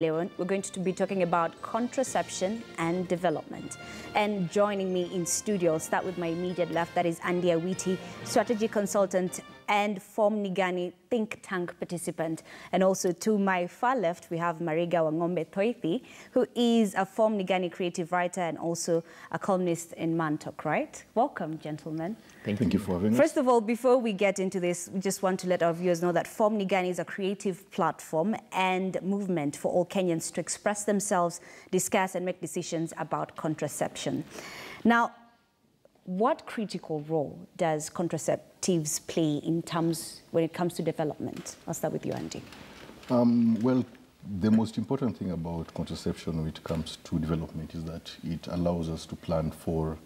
We're going to be talking about contraception and development. And joining me in studio, I'll start with my immediate left, that is Andy Awiti, strategy consultant and Form Nigani think tank participant. And also to my far left, we have Mariga Wangombe Thoithi, who is a Form Nigani creative writer and also a columnist in Mantok, right? Welcome, gentlemen. Thank you for having us. First of all, before we get into this, we just want to let our viewers know that Form Nigani is a creative platform and movement for all Kenyans to express themselves, discuss and make decisions about contraception. Now, what critical role does contraceptives play in terms when it comes to development? I'll start with you, Andy. Well, the most important thing about contraception when it comes to development is that it allows us to plan for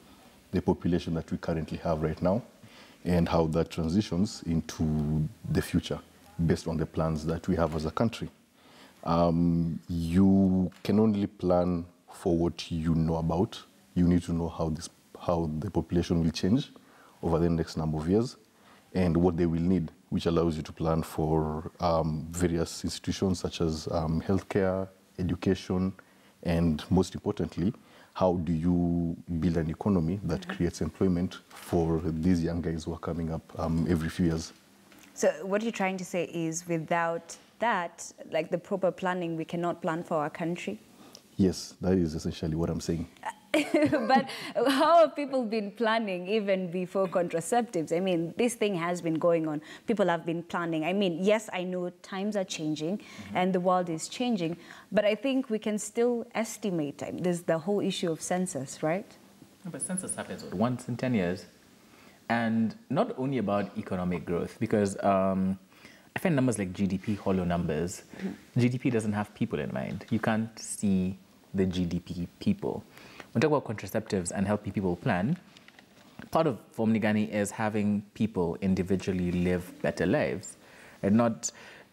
the population that we currently have right now and how that transitions into the future based on the plans that we have as a country. You can only plan for what you know about. You need to know how the population will change over the next number of years and what they will need, which allows you to plan for various institutions such as healthcare, education, and most importantly, how do you build an economy that creates employment for these young guys who are coming up every few years? So what you're trying to say is without that, like the proper planning, we cannot plan for our country? Yes, that is essentially what I'm saying. But how have people been planning even before contraceptives? I mean, this thing has been going on. People have been planning. I mean, yes, I know times are changing and the world is changing, but I think we can still estimate. There's the whole issue of census, right? But census happens once in 10 years. And not only about economic growth, because I find numbers like GDP hollow numbers. GDP doesn't have people in mind. You can't see the GDP people. When we talk about contraceptives and helping people plan, part of Form Nigani is having people individually live better lives. And not,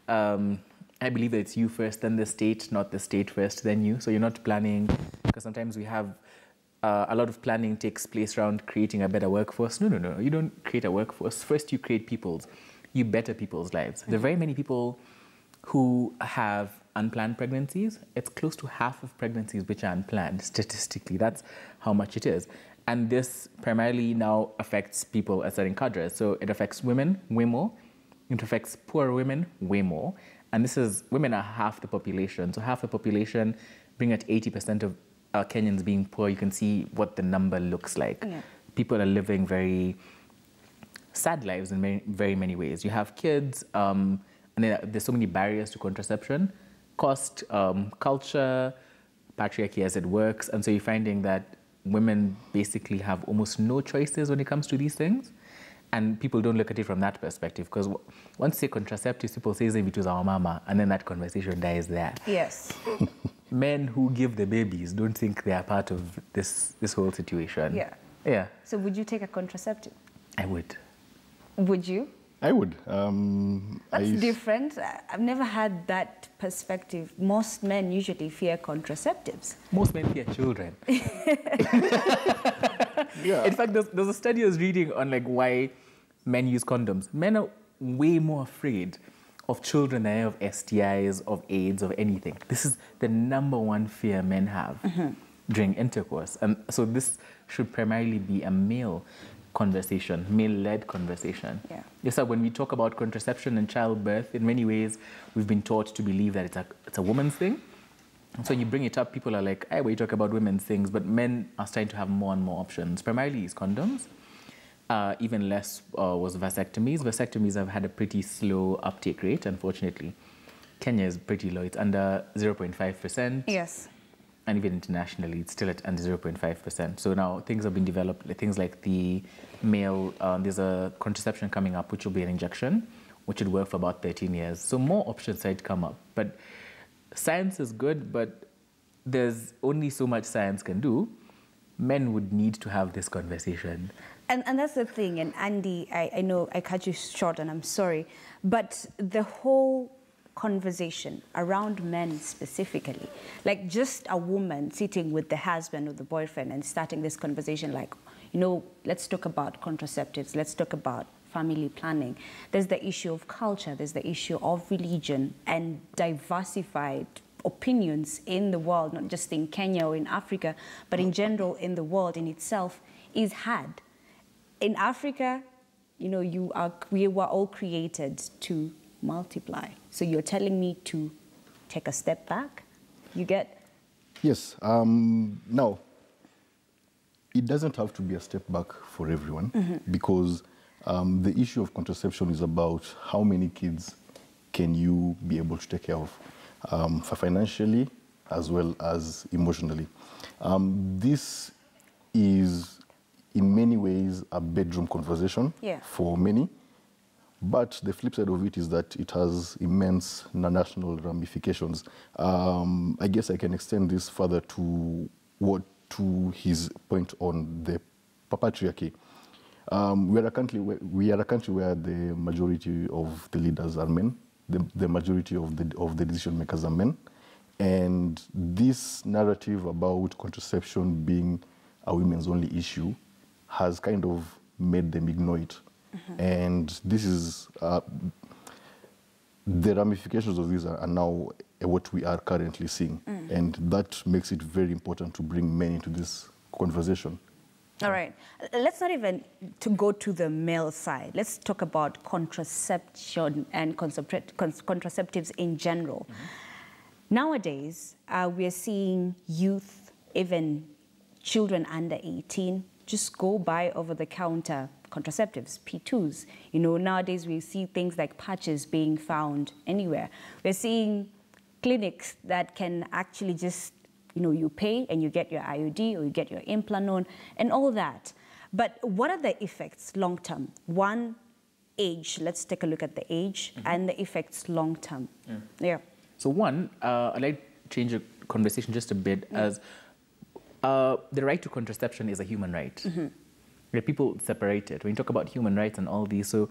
I believe that it's you first, then the state, not the state first, then you. So you're not planning, because sometimes we have a lot of planning takes place around creating a better workforce. No. You don't create a workforce. First, you create you better people's lives. There are very many people who have unplanned pregnancies. It's close to half of pregnancies which are unplanned, statistically. That's how much it is. And this primarily now affects people at certain cadres. So it affects women way more. It affects poor women way more. And women are half the population. So half the population, bring at 80% of Kenyans being poor, you can see what the number looks like. Yeah. People are living very sad lives in very many ways. You have kids, and there's so many barriers to contraception. Cost, culture, patriarchy as it works. And so you're finding that women basically have almost no choices when it comes to these things. And people don't look at it from that perspective, because once you say contraceptives, people say it was our mama, and then that conversation dies there. Yes. Men who give the babies don't think they are part of this whole situation. Yeah. Yeah. So would you take a contraceptive? I would. Would you? I would. That's different. I've never had that perspective. Most men usually fear contraceptives. Most men fear children. Yeah. In fact, there's a study I was reading on why men use condoms. Men are way more afraid of children than of STIs, of AIDS, of anything. This is the #1 fear men have during intercourse. And so this should primarily be a male conversation, male-led conversation. Yeah. Yes, sir, when we talk about contraception and childbirth, in many ways, we've been taught to believe that it's a woman's thing. And so when you bring it up, people are like, hey, we talk about women's things, but men are starting to have more and more options. Primarily it's condoms. Even less was vasectomies. Vasectomies have had a pretty slow uptake rate, unfortunately. Kenya is pretty low. It's under 0.5%. Yes. And even internationally, it's still at under 0.5%. So now things have been developed, things like the male, there's a contraception coming up, which will be an injection, which would work for about 13 years. So more options might come up. But science is good, but there's only so much science can do. Men would need to have this conversation. And that's the thing. And Andy, I know I cut you short and I'm sorry, but the whole conversation around men specifically, like just a woman sitting with the husband or the boyfriend and starting this conversation like, let's talk about contraceptives, let's talk about family planning. There's the issue of culture, there's the issue of religion and diversified opinions in the world, not just in Kenya or in Africa, but in general in the world in itself, is had. In Africa, you know, we were all created to multiply. So you're telling me to take a step back? You get? Yes. Now, it doesn't have to be a step back for everyone, because the issue of contraception is about how many kids can you be able to take care of, financially as well as emotionally. This is in many ways a bedroom conversation for many, but the flip side of it is that it has immense national ramifications. I guess I can extend this further to his point on the patriarchy. We are a country where the majority of the leaders are men. The majority of the decision makers are men, and this narrative about contraception being a women's only issue has kind of made them ignore it. And this is the ramifications of this are now what we are currently seeing, and that makes it very important to bring men into this conversation. All right. Let's not even to go to the male side. Let's talk about contraception and contraceptives in general. Nowadays, we are seeing youth, even children under 18, just go buy over-the-counter contraceptives, P2s. You know, nowadays we see things like patches being found anywhere. We're seeing clinics that can actually just, you know, you pay and you get your IUD or you get your implanon and all that. But what are the effects long-term? One, age. Let's take a look at the age and the effects long-term. So one, I'd like to change the conversation just a bit as the right to contraception is a human right. People separate it. When you talk about human rights and all these, so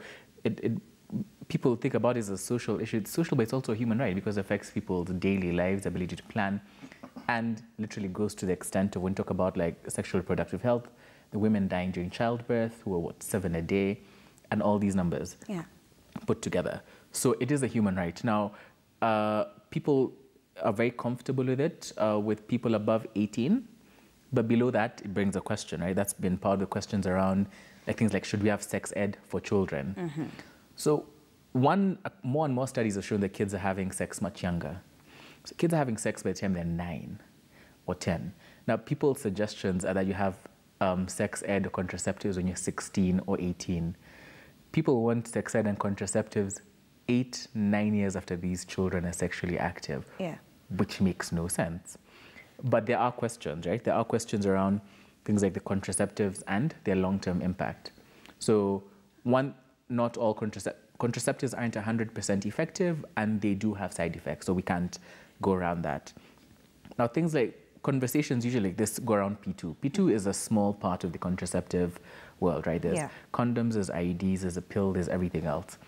people think about it as a social issue. It's social, but it's also a human right because it affects people's daily lives, ability to plan, and literally goes to the extent of when you talk about like sexual reproductive health, the women dying during childbirth, who are 7 a day, and all these numbers put together. So it is a human right. Now, people are very comfortable with it, with people above 18. But below that, it brings a question, right? That's been part of the questions around like things like, should we have sex ed for children? So more and more studies are showing that kids are having sex much younger. So kids are having sex by the time they're 9 or 10. Now, people's suggestions are that you have sex ed or contraceptives when you're 16 or 18. People want sex ed and contraceptives 8, 9 years after these children are sexually active, which makes no sense. But there are questions, right? There are questions around things like the contraceptives and their long-term impact. So one, not all contraceptives aren't 100% effective, and they do have side effects, so we can't go around that. Now, things like conversations usually like this go around P2. P2 is a small part of the contraceptive world, right? There's condoms, there's IUDs, there's a pill, there's everything else.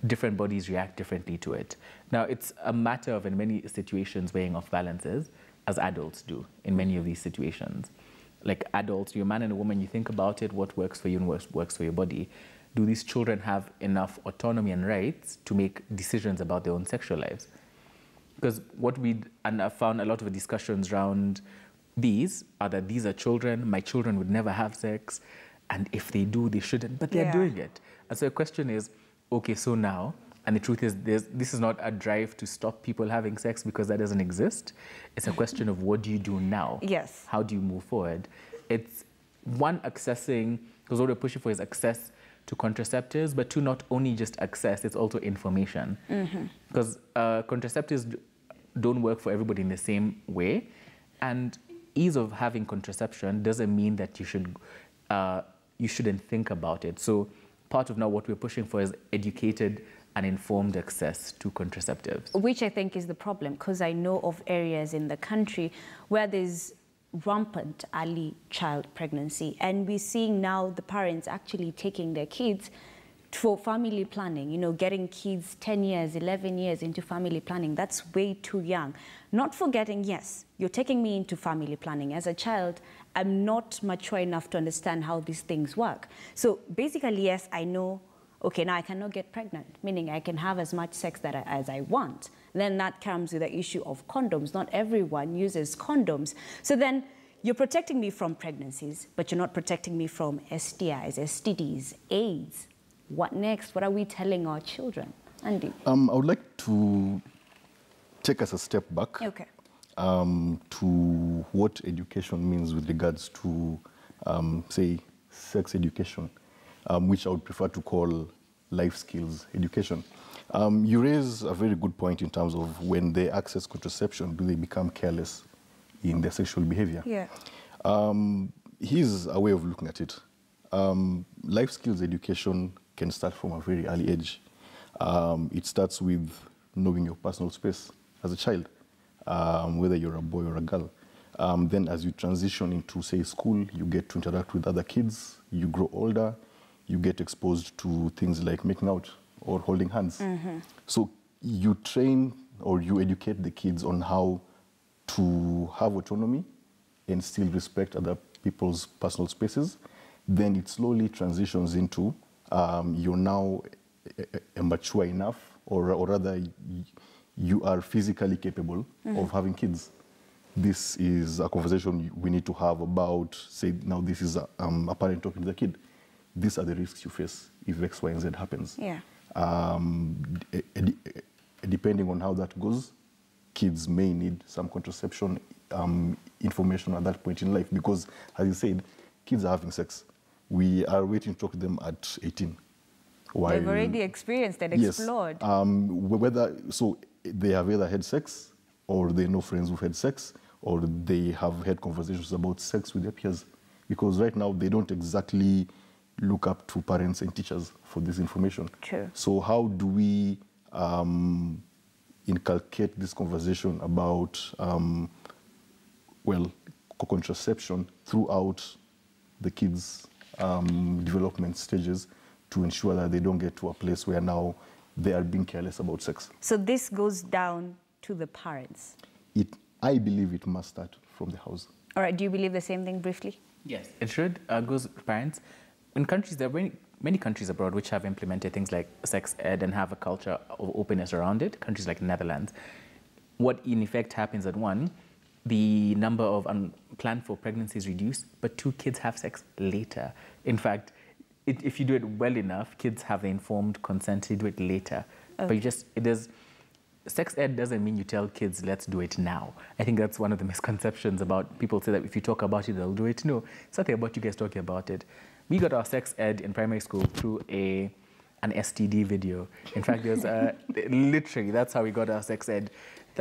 Different bodies react differently to it. Now, it's a matter of, in many situations, weighing off balances, as adults do in many of these situations. Like adults, you're a man and a woman, you think about it, what works for you and what works for your body. Do these children have enough autonomy and rights to make decisions about their own sexual lives? Because what I've found a lot of the discussions around these are that these are children, my children would never have sex, and if they do, they shouldn't, but they're doing it. And so the question is, okay, so now, and the truth is, this is not a drive to stop people having sex because that doesn't exist. It's a question of what do you do now? How do you move forward? It's one, accessing, because what we're pushing for is access to contraceptives, but two, not only just access, it's also information. Because contraceptives don't work for everybody in the same way. And ease of having contraception doesn't mean that you shouldn't think about it. So part of now what we're pushing for is educated and informed access to contraceptives. Which I think is the problem, because I know of areas in the country where there's rampant early child pregnancy, and we're seeing now the parents actually taking their kids for family planning, you know, getting kids 10 years, 11 years into family planning. That's way too young. Not forgetting, yes, you're taking me into family planning. As a child, I'm not mature enough to understand how these things work. So basically, yes, I know, okay, now I cannot get pregnant, meaning I can have as much sex as I want. Then that comes with the issue of condoms. Not everyone uses condoms. So then you're protecting me from pregnancies, but you're not protecting me from STIs, STDs, AIDS. What next? What are we telling our children? Andy? I would like to take us a step back. Okay. To what education means with regards to, say, sex education, which I would prefer to call life skills education. You raise a very good point in terms of when they access contraception, do they become careless in their sexual behavior? Yeah. Here's a way of looking at it. Life skills education can start from a very early age. It starts with knowing your personal space as a child, whether you're a boy or a girl. Then as you transition into, say, school, you get to interact with other kids, you grow older, you get exposed to things like making out or holding hands. So you train or you educate the kids on how to have autonomy and still respect other people's personal spaces. Then it slowly transitions into you're now mature enough, or rather you are physically capable of having kids. This is a conversation we need to have about, say, now this is a parent talking to the kid. These are the risks you face if X, Y, and Z happens. Yeah. Depending on how that goes, kids may need some contraception information at that point in life because, as you said, kids are having sex. We are waiting to talk to them at 18. While, they've already experienced and explored. So they have either had sex, or they know friends who've had sex, or they have had conversations about sex with their peers. Because right now, they don't exactly look up to parents and teachers for this information. True. So how do we inculcate this conversation about, contraception throughout the kids' development stages to ensure that they don't get to a place where now they are being careless about sex? So this goes down to the parents? I believe it must start from the house. All right, do you believe the same thing briefly? Yes, it should go to parents. In countries, there are many countries abroad which have implemented things like sex ed and have a culture of openness around it, countries like the Netherlands. What in effect happens at one, the number of unplanned for pregnancies reduced, but two, kids have sex later. In fact, if you do it well enough, kids have the informed consent to do it later. Okay. But sex ed doesn't mean you tell kids, let's do it now. I think that's one of the misconceptions about people say that if you talk about it, they'll do it. No, it's nothing about you guys talking about it. We got our sex ed in primary school through an STD video. In fact, there's literally, that's how we got our sex ed.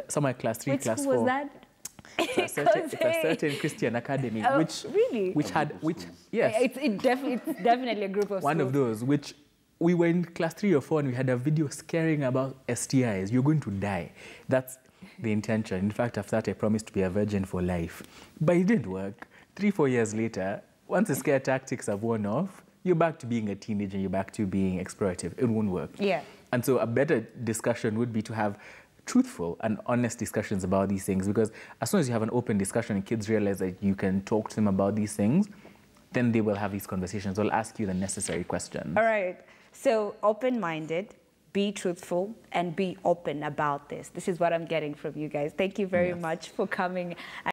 Somewhere class 3, class 4. Which was that? It's a certain Christian academy, yes. It's definitely a group of one schools. Of those, which we were in class 3 or 4 and we had a video scaring about STIs. You're going to die. That's the intention. In fact, after that, I promised to be a virgin for life. But it didn't work. 3-4 years later, once the scare tactics have worn off, you're back to being a teenager, you're back to being explorative. It won't work. Yeah. And so a better discussion would be to have truthful and honest discussions about these things, because as soon as you have an open discussion and kids realize that you can talk to them about these things, then they will have these conversations. They'll ask you the necessary questions. All right. So open-minded, be truthful, and be open about this. This is what I'm getting from you guys. Thank you very much for coming.